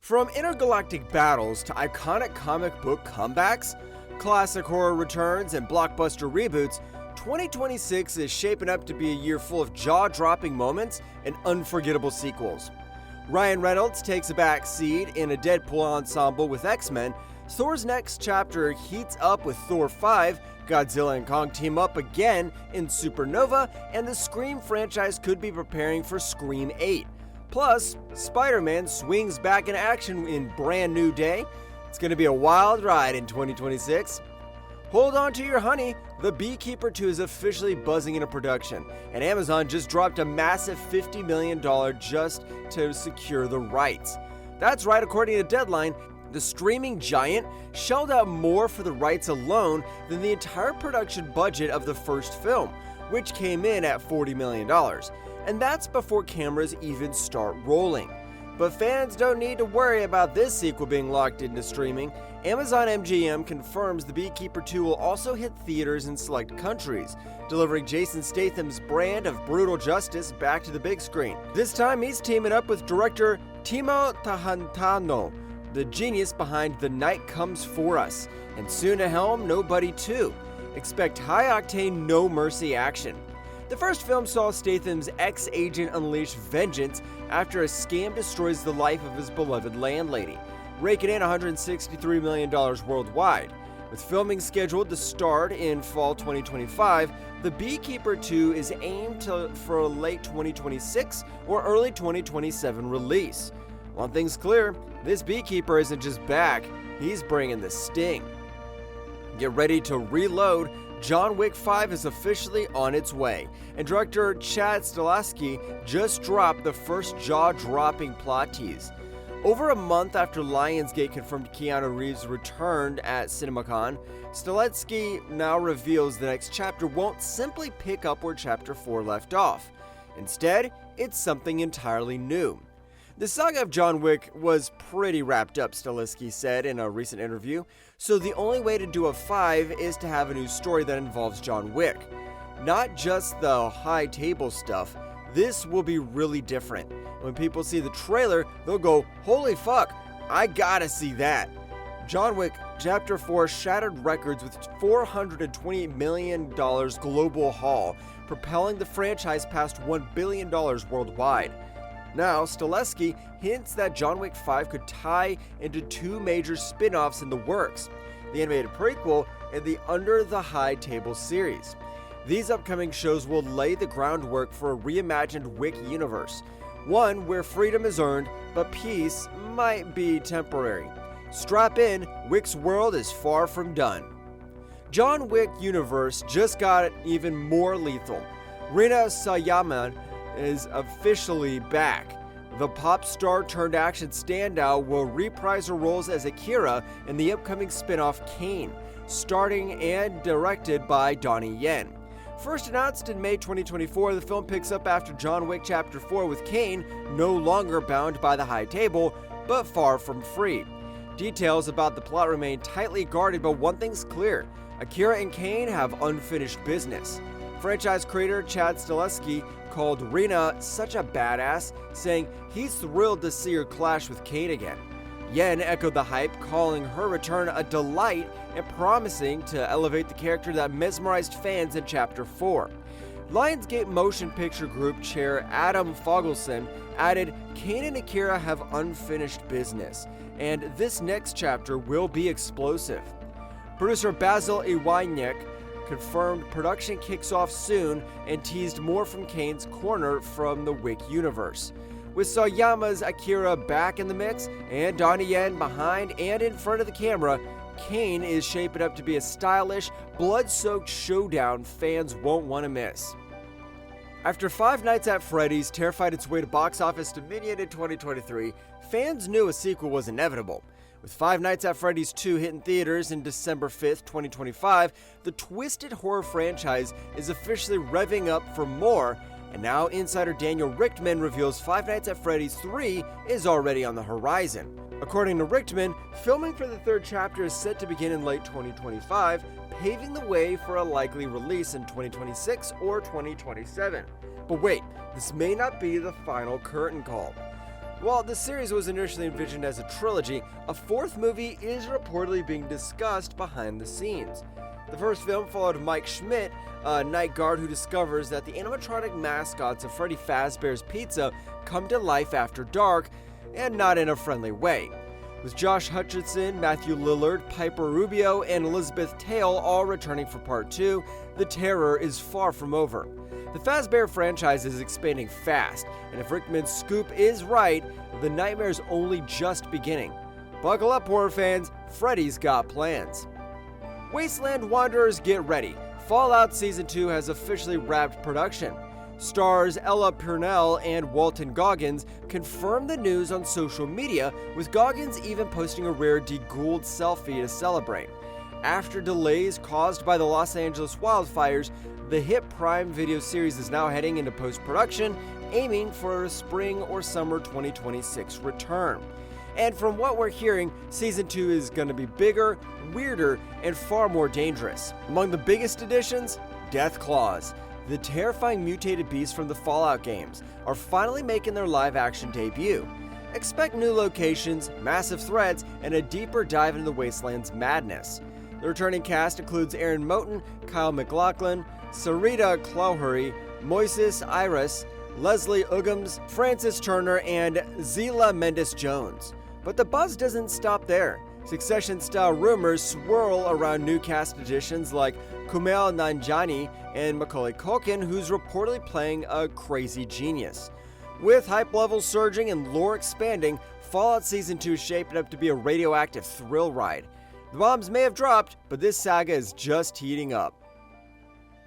From intergalactic battles to iconic comic book comebacks, classic horror returns, and blockbuster reboots, 2026 is shaping up to be a year full of jaw-dropping moments and unforgettable sequels. Ryan Reynolds takes a back seat in a Deadpool ensemble with X-Men, Thor's next chapter heats up with Thor 5, Godzilla and Kong team up again in Supernova, and the Scream franchise could be preparing for Scream 8. Plus, Spider-Man swings back in action in Brand New Day. It's going to be a wild ride in 2026. Hold on to your honey, the Beekeeper 2 is officially buzzing into production, and Amazon just dropped a massive $50 million just to secure the rights. That's right, according to Deadline, the streaming giant shelled out more for the rights alone than the entire production budget of the first film, which came in at $40 million. And that's before cameras even start rolling. But fans don't need to worry about this sequel being locked into streaming. Amazon MGM confirms the Beekeeper 2 will also hit theaters in select countries, delivering Jason Statham's brand of brutal justice back to the big screen. This time he's teaming up with director Timo Tahantano, the genius behind The Night Comes For Us, and soon to helm Nobody 2. Expect high-octane, no-mercy action. The first film saw Statham's ex-agent unleash vengeance after a scam destroys the life of his beloved landlady, raking in $163 million worldwide. With filming scheduled to start in fall 2025, The Beekeeper 2 is aimed for a late 2026 or early 2027 release. One thing's clear, this Beekeeper isn't just back, he's bringing the sting. Get ready to reload. John Wick 5 is officially on its way, and director Chad Stahelski just dropped the first jaw-dropping plot tease. Over a month after Lionsgate confirmed Keanu Reeves returned at CinemaCon, Stahelski now reveals the next chapter won't simply pick up where Chapter 4 left off. Instead, it's something entirely new. The saga of John Wick was pretty wrapped up, Stahelski said in a recent interview, so the only way to do a 5 is to have a new story that involves John Wick. Not just the high table stuff, this will be really different. When people see the trailer, they'll go, "Holy fuck, I gotta see that." John Wick Chapter 4 shattered records with $428 million global haul, propelling the franchise past $1 billion worldwide. Now, Stahelski hints that John Wick 5 could tie into two major spin-offs in the works, the animated prequel and the Under the High Table series. These upcoming shows will lay the groundwork for a reimagined Wick universe, one where freedom is earned, but peace might be temporary. Strap in, Wick's world is far from done. John Wick universe just got even more lethal. Rina Sayama is officially back. The pop star turned action standout will reprise her roles as Akira in the upcoming spin-off Caine, starring and directed by Donnie Yen. First announced in May 2024, the film picks up after John Wick Chapter 4 with Caine no longer bound by the high table, but far from free. Details about the plot remain tightly guarded, but one thing's clear: Akira and Caine have unfinished business. Franchise creator Chad Stahelski called Rina such a badass, saying he's thrilled to see her clash with Caine again. Yen echoed the hype, calling her return a delight and promising to elevate the character that mesmerized fans in Chapter 4. Lionsgate Motion Picture Group chair Adam Fogelson added, "Caine and Akira have unfinished business, and this next chapter will be explosive." Producer Basil Iwaniak confirmed production kicks off soon and teased more from Caine's corner from the Wick universe. With Sayama's Akira back in the mix and Donnie Yen behind and in front of the camera, Caine is shaping up to be a stylish, blood-soaked showdown fans won't want to miss. After Five Nights at Freddy's terrified its way to box office dominion in 2023, fans knew a sequel was inevitable. With Five Nights at Freddy's 2 hitting theaters in December 5th, 2025, the twisted horror franchise is officially revving up for more, and now insider Daniel Richtman reveals Five Nights at Freddy's 3 is already on the horizon. According to Richtman, filming for the third chapter is set to begin in late 2025, paving the way for a likely release in 2026 or 2027. But wait, this may not be the final curtain call. While the series was initially envisioned as a trilogy, a fourth movie is reportedly being discussed behind the scenes. The first film followed Mike Schmidt, a night guard who discovers that the animatronic mascots of Freddy Fazbear's Pizza come to life after dark, and not in a friendly way. With Josh Hutcherson, Matthew Lillard, Piper Rubio, and Elizabeth Tail all returning for part 2, the terror is far from over. The Fazbear franchise is expanding fast, and if Rickman's scoop is right, the nightmare's only just beginning. Buckle up, horror fans, Freddy's got plans. Wasteland Wanderers, get ready. Fallout Season 2 has officially wrapped production. Stars Ella Purnell and Walton Goggins confirmed the news on social media, with Goggins even posting a rare de-Gould selfie to celebrate. After delays caused by the Los Angeles wildfires, the hit Prime Video series is now heading into post-production, aiming for a spring or summer 2026 return. And from what we're hearing, Season 2 is going to be bigger, weirder, and far more dangerous. Among the biggest additions, Death Claws. The terrifying mutated beasts from the Fallout games are finally making their live-action debut. Expect new locations, massive threats, and a deeper dive into the Wasteland's madness. The returning cast includes Aaron Moten, Kyle MacLachlan, Sarita Clowhurry, Moises Iris, Leslie Uggams, Francis Turner, and Zila Mendes-Jones. But the buzz doesn't stop there. Succession-style rumors swirl around new cast additions like Kumail Nanjiani and Macaulay Culkin, who's reportedly playing a crazy genius. With hype levels surging and lore expanding, Fallout Season 2 is shaping up to be a radioactive thrill ride. The bombs may have dropped, but this saga is just heating up.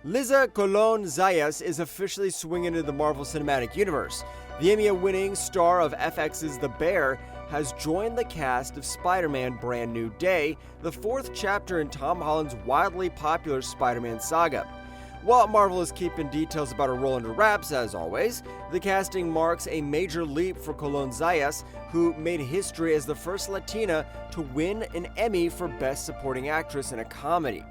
Liza Colón Zayas is officially swinging into the Marvel Cinematic Universe. The Emmy-winning star of FX's The Bear has joined the cast of Spider-Man Brand New Day, the fourth chapter in Tom Holland's wildly popular Spider-Man saga. While Marvel is keeping details about her role under wraps, as always, the casting marks a major leap for Colón Zayas, who made history as the first Latina to win an Emmy for Best Supporting Actress in a Comedy.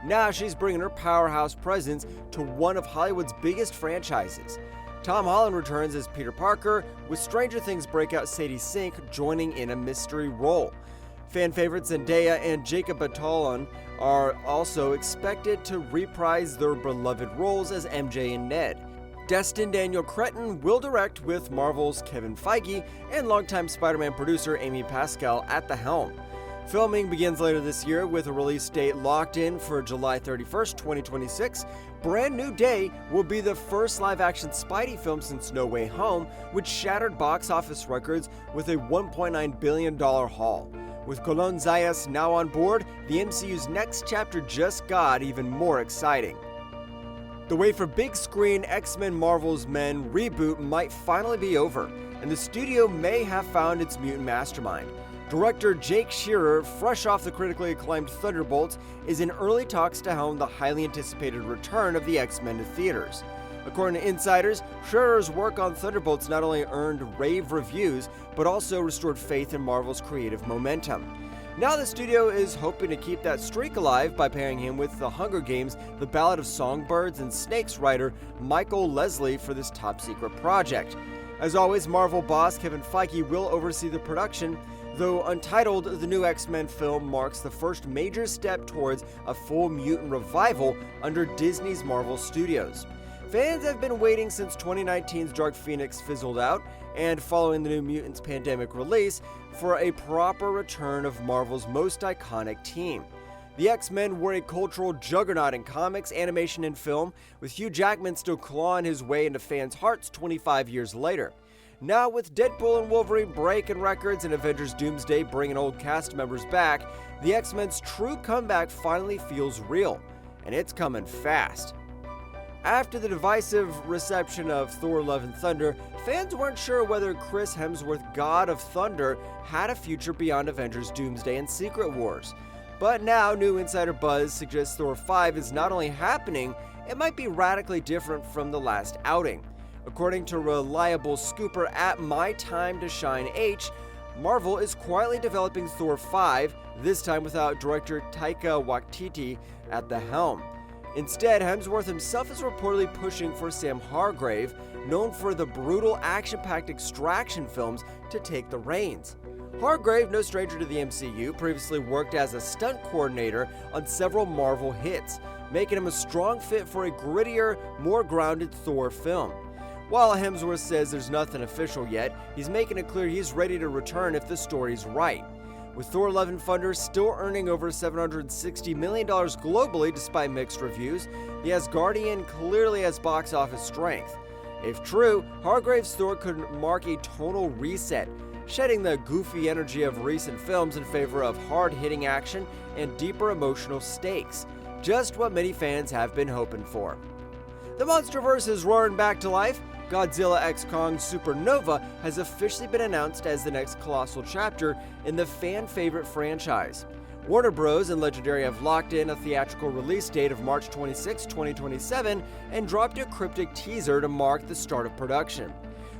Now she's bringing her powerhouse presence to one of Hollywood's biggest franchises. Tom Holland returns as Peter Parker, with Stranger Things breakout Sadie Sink joining in a mystery role. Fan favorites Zendaya and Jacob Batalon are also expected to reprise their beloved roles as MJ and Ned. Destin Daniel Cretton will direct, with Marvel's Kevin Feige and longtime Spider-Man producer Amy Pascal at the helm. Filming begins later this year, with a release date locked in for July 31st, 2026. Brand New Day will be the first live-action Spidey film since No Way Home, which shattered box office records with a $1.9 billion haul. With Colón Zayas now on board, the MCU's next chapter just got even more exciting. The wait for big-screen X-Men Marvel's Men reboot might finally be over, and the studio may have found its mutant mastermind. Director Jake Shearer, fresh off the critically acclaimed Thunderbolts, is in early talks to helm the highly anticipated return of the X-Men to theaters. According to insiders, Shearer's work on Thunderbolts not only earned rave reviews, but also restored faith in Marvel's creative momentum. Now the studio is hoping to keep that streak alive by pairing him with The Hunger Games, The Ballad of Songbirds, and Snakes writer Michael Leslie for this top-secret project. As always, Marvel boss Kevin Feige will oversee the production. Though untitled, the new X-Men film marks the first major step towards a full mutant revival under Disney's Marvel Studios. Fans have been waiting since 2019's Dark Phoenix fizzled out, and following the New Mutants pandemic release, for a proper return of Marvel's most iconic team. The X-Men were a cultural juggernaut in comics, animation, and film, with Hugh Jackman still clawing his way into fans' hearts 25 years later. Now, with Deadpool and Wolverine breaking records and Avengers Doomsday bringing old cast members back, the X-Men's true comeback finally feels real, and it's coming fast. After the divisive reception of Thor: Love and Thunder, fans weren't sure whether Chris Hemsworth, God of Thunder, had a future beyond Avengers Doomsday and Secret Wars. But now, new insider buzz suggests Thor 5 is not only happening, it might be radically different from the last outing. According to reliable scooper at MyTimeToShineH, Marvel is quietly developing Thor 5, this time without director Taika Waititi at the helm. Instead, Hemsworth himself is reportedly pushing for Sam Hargrave, known for the brutal action-packed Extraction films, to take the reins. Hargrave, no stranger to the MCU, previously worked as a stunt coordinator on several Marvel hits, making him a strong fit for a grittier, more grounded Thor film. While Hemsworth says there's nothing official yet, he's making it clear he's ready to return if the story's right. With Thor: Love and Thunder still earning over $760 million globally despite mixed reviews, the Asgardian clearly has box office strength. If true, Hargrave's Thor could mark a tonal reset, shedding the goofy energy of recent films in favor of hard-hitting action and deeper emotional stakes, just what many fans have been hoping for. The MonsterVerse is roaring back to life. Godzilla x Kong Supernova has officially been announced as the next colossal chapter in the fan-favorite franchise. Warner Bros. And Legendary have locked in a theatrical release date of March 26, 2027, and dropped a cryptic teaser to mark the start of production.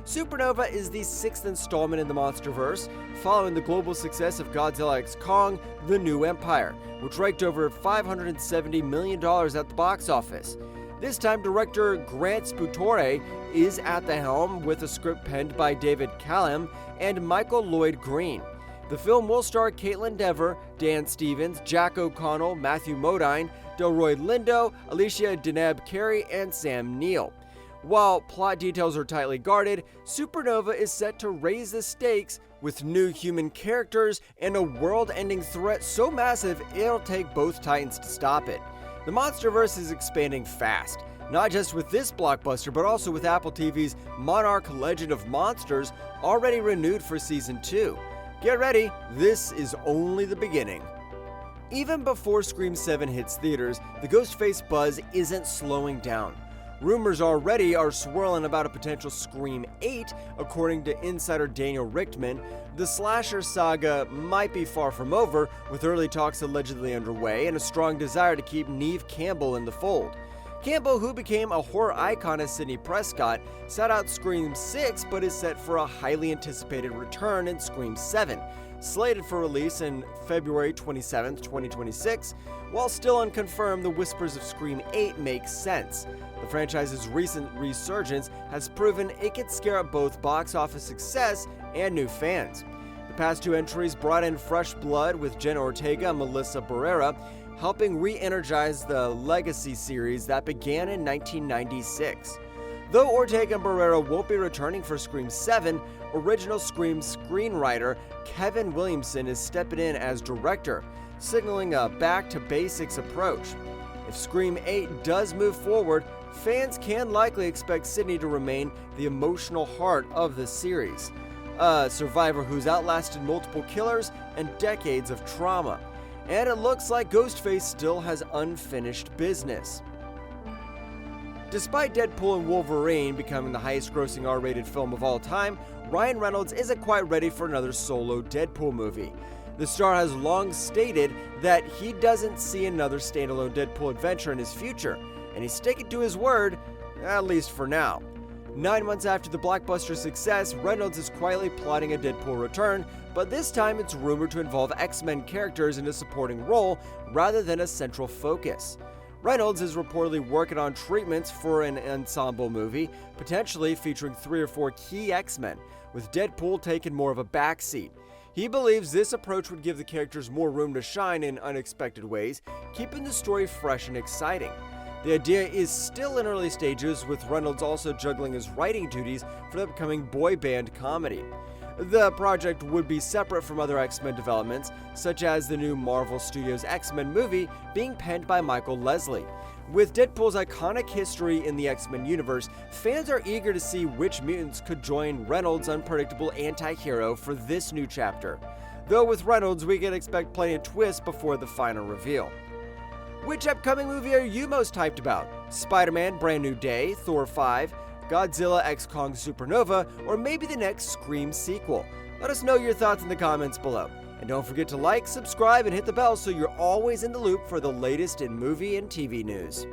Supernova is the sixth installment in the MonsterVerse, following the global success of Godzilla x Kong: The New Empire, which raked over $570 million at the box office. This time, director Grant Sputore is at the helm with a script penned by David Callum and Michael Lloyd Green. The film will star Caitlin Dever, Dan Stevens, Jack O'Connell, Matthew Modine, Delroy Lindo, Alicia Deneb Carey, and Sam Neill. While plot details are tightly guarded, Supernova is set to raise the stakes with new human characters and a world-ending threat so massive it'll take both Titans to stop it. The MonsterVerse is expanding fast, not just with this blockbuster, but also with Apple TV's Monarch Legend of Monsters already renewed for Season 2. Get ready, this is only the beginning. Even before Scream 7 hits theaters, the Ghostface buzz isn't slowing down. Rumors already are swirling about a potential Scream 8, according to insider Daniel Richtman. The slasher saga might be far from over, with early talks allegedly underway and a strong desire to keep Neve Campbell in the fold. Campbell, who became a horror icon as Sidney Prescott, sat out Scream 6 but is set for a highly anticipated return in Scream 7, slated for release in February 27, 2026. While still unconfirmed, the whispers of Scream 8 make sense. The franchise's recent resurgence has proven it can scare up both box office success and new fans. The past two entries brought in fresh blood, with Jenna Ortega and Melissa Barrera helping re-energize the legacy series that began in 1996. Though Ortega and Barrera won't be returning for Scream 7, original Scream screenwriter Kevin Williamson is stepping in as director, signaling a back-to-basics approach. If Scream 8 does move forward, fans can likely expect Sidney to remain the emotional heart of the series, a survivor who's outlasted multiple killers and decades of trauma. And it looks like Ghostface still has unfinished business. Despite Deadpool and Wolverine becoming the highest-grossing R-rated film of all time, Ryan Reynolds isn't quite ready for another solo Deadpool movie. The star has long stated that he doesn't see another standalone Deadpool adventure in his future, and he's sticking to his word, at least for now. 9 months after the blockbuster success, Reynolds is quietly plotting a Deadpool return, but this time it's rumored to involve X-Men characters in a supporting role rather than a central focus. Reynolds is reportedly working on treatments for an ensemble movie, potentially featuring 3 or 4 key X-Men, with Deadpool taking more of a backseat. He believes this approach would give the characters more room to shine in unexpected ways, keeping the story fresh and exciting. The idea is still in early stages, with Reynolds also juggling his writing duties for the upcoming boy band comedy. The project would be separate from other X-Men developments, such as the new Marvel Studios X-Men movie being penned by Michael Leslie. With Deadpool's iconic history in the X-Men universe, fans are eager to see which mutants could join Reynolds' unpredictable anti-hero for this new chapter. Though with Reynolds, we can expect plenty of twists before the final reveal. Which upcoming movie are you most hyped about? Spider-Man: Brand New Day, Thor 5, Godzilla x Kong Supernova, or maybe the next Scream sequel? Let us know your thoughts in the comments below. And don't forget to like, subscribe, and hit the bell so you're always in the loop for the latest in movie and TV news.